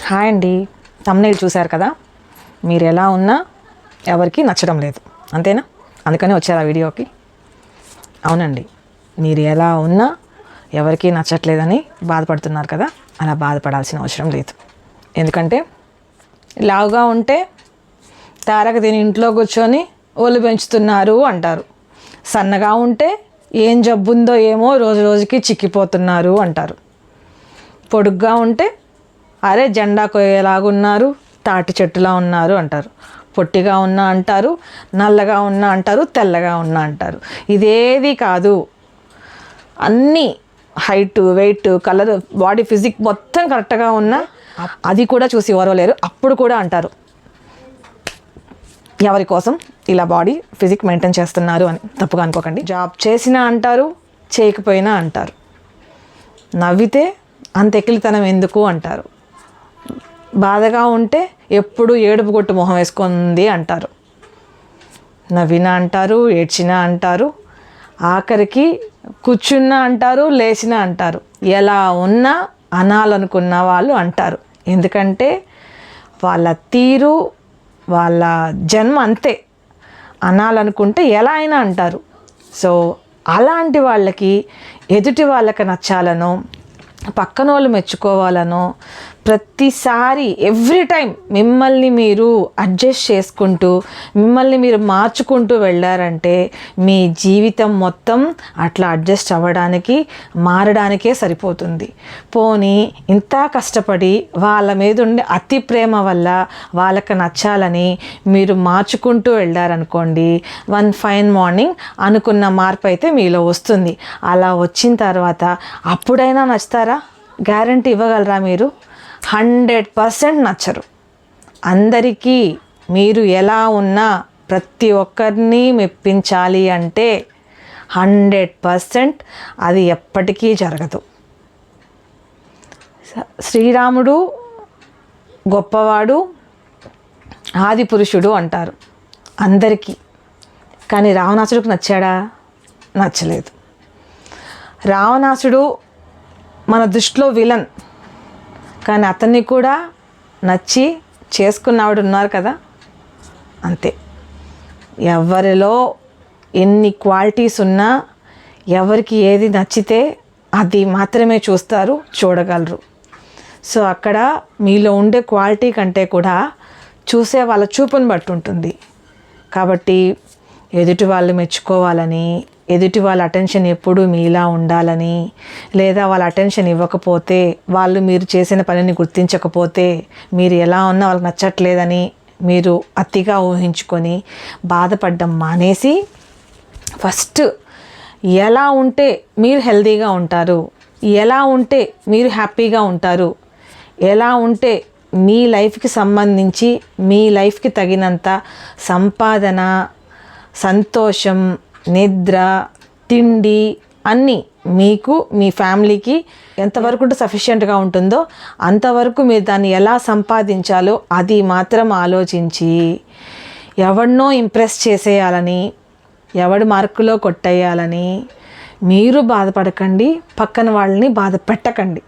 Hi అండి, thumbnail చూశారు కదా. మీరు ఎలా ఉన్నా ఎవరికి నచ్చడం లేదు, అంతేనా? అందుకని వచ్చారు ఆ వీడియోకి. అవునండి, మీరు ఎలా ఉన్నా ఎవరికి నచ్చట్లేదని బాధపడుతున్నారు కదా. అలా బాధపడాల్సిన అవసరం లేదు. ఎందుకంటే లావుగా ఉంటే తారక దీని ఇంట్లో కూర్చొని ఒళ్ళు పెంచుతున్నారు అంటారు. సన్నగా ఉంటే ఏం జబ్బుందో ఏమో రోజు రోజుకి చిక్కిపోతున్నారు అంటారు. పొడుగ్గా ఉంటే అరే జెండా కొయ్యేలాగున్నారు, తాటి చెట్టులా ఉన్నారు అంటారు. పొట్టిగా ఉన్నా అంటారు, నల్లగా ఉన్నా అంటారు, తెల్లగా ఉన్నా అంటారు. ఇదేది కాదు, అన్నీ height, weight, colour, body physique మొత్తం కరెక్ట్గా ఉన్నా అది కూడా చూసి ఓరవలేరు. అప్పుడు కూడా అంటారు ఎవరి కోసం ఇలా బాడీ ఫిజిక్ మెయింటైన్ చేస్తున్నారు అని. తప్పుగా అనుకోకండి. జాబ్ చేసినా అంటారు, చేయకపోయినా అంటారు. నవ్వితే అంత ఎక్కిలితనం ఎందుకు అంటారు. బాధగా ఉంటే ఎప్పుడు ఏడుపు కొట్టు మొహం వేసుకుంది అంటారు. నవ్వినా అంటారు, ఏడ్చినా అంటారు, ఆఖరికి కూర్చున్నా అంటారు, లేచినా అంటారు. ఎలా ఉన్నా అనాలనుకున్న వాళ్ళు అంటారు. ఎందుకంటే వాళ్ళ తీరు, వాళ్ళ జన్మ అంతే. అనాలనుకుంటే ఎలా అయినా అంటారు. సో అలాంటి వాళ్ళకి ఎదుటి వాళ్ళకి నచ్చాలనో, పక్కన వాళ్ళు మెచ్చుకోవాలనో, ప్రతిసారి ఎవ్రీ టైం మిమ్మల్ని మీరు అడ్జస్ట్ చేసుకుంటూ, మిమ్మల్ని మీరు మార్చుకుంటూ వెళ్ళారంటే మీ జీవితం మొత్తం అట్లా అడ్జస్ట్ అవ్వడానికి, మారడానికే సరిపోతుంది. పోనీ ఇంత కష్టపడి వాళ్ళ మీద ఉండే అతి ప్రేమ వల్ల వాళ్ళకి నచ్చాలని మీరు మార్చుకుంటూ వెళ్ళారనుకోండి, వన్ ఫైన్ మార్నింగ్ అనుకున్న మార్పు అయితే మీలో వస్తుంది. అలా వచ్చిన తర్వాత అప్పుడైనా నచ్చుతారా? గ్యారంటీ ఇవ్వగలరా మీరు? 100% నచ్చరు. అందరికీ మీరు ఎలా ఉన్నా ప్రతి ఒక్కరిని మెప్పించాలి అంటే 100% అది ఎప్పటికీ జరగదు. శ్రీరాముడు గొప్పవాడు, ఆది పురుషుడు అంటారు అందరికీ. కానీ రావణాసుడికి నచ్చాడా? నచ్చలేదు. రావణాసుడు మన దృష్టిలో విలన్, కానీ అతన్ని కూడా నచ్చి చేసుకున్నవాడు ఉన్నారు కదా. అంతే. ఎవరిలో ఎన్ని క్వాలిటీస్ ఉన్నా ఎవరికి ఏది నచ్చితే అది మాత్రమే చూస్తారు, చూడగలరు. సో అక్కడ మీలో ఉండే క్వాలిటీ కంటే కూడా చూసే వాళ్ళ చూపుని బట్టి ఉంటుంది. కాబట్టి ఎదుటి వాళ్ళు మెచ్చుకోవాలని, ఎదుటి వాళ్ళ అటెన్షన్ ఎప్పుడూ మీలా ఉండాలని, లేదా వాళ్ళ అటెన్షన్ ఇవ్వకపోతే, వాళ్ళు మీరు చేసిన పనిని గుర్తించకపోతే, మీరు ఎలా ఉన్నా వాళ్ళకి నచ్చట్లేదని మీరు అతిగా ఊహించుకొని బాధపడడం మానేసి, ఫస్ట్ ఎలా ఉంటే మీరు హెల్తీగా ఉంటారు, ఎలా ఉంటే మీరు హ్యాపీగా ఉంటారు, ఎలా ఉంటే మీ లైఫ్కి సంబంధించి మీ లైఫ్కి తగినంత సంపాదన, సంతోషం, నిద్ర, తిండి అన్నీ మీకు, మీ ఫ్యామిలీకి ఎంతవరకు సఫిషియెంట్గా ఉంటుందో అంతవరకు మీరు దాన్ని ఎలా సంపాదించాలో అది మాత్రం ఆలోచించి, ఎవరినో ఇంప్రెస్ చేసేయాలని, ఎవడి మార్కులో కొట్టేయాలని మీరు బాధపడకండి, పక్కన వాళ్ళని బాధ పెట్టకండి.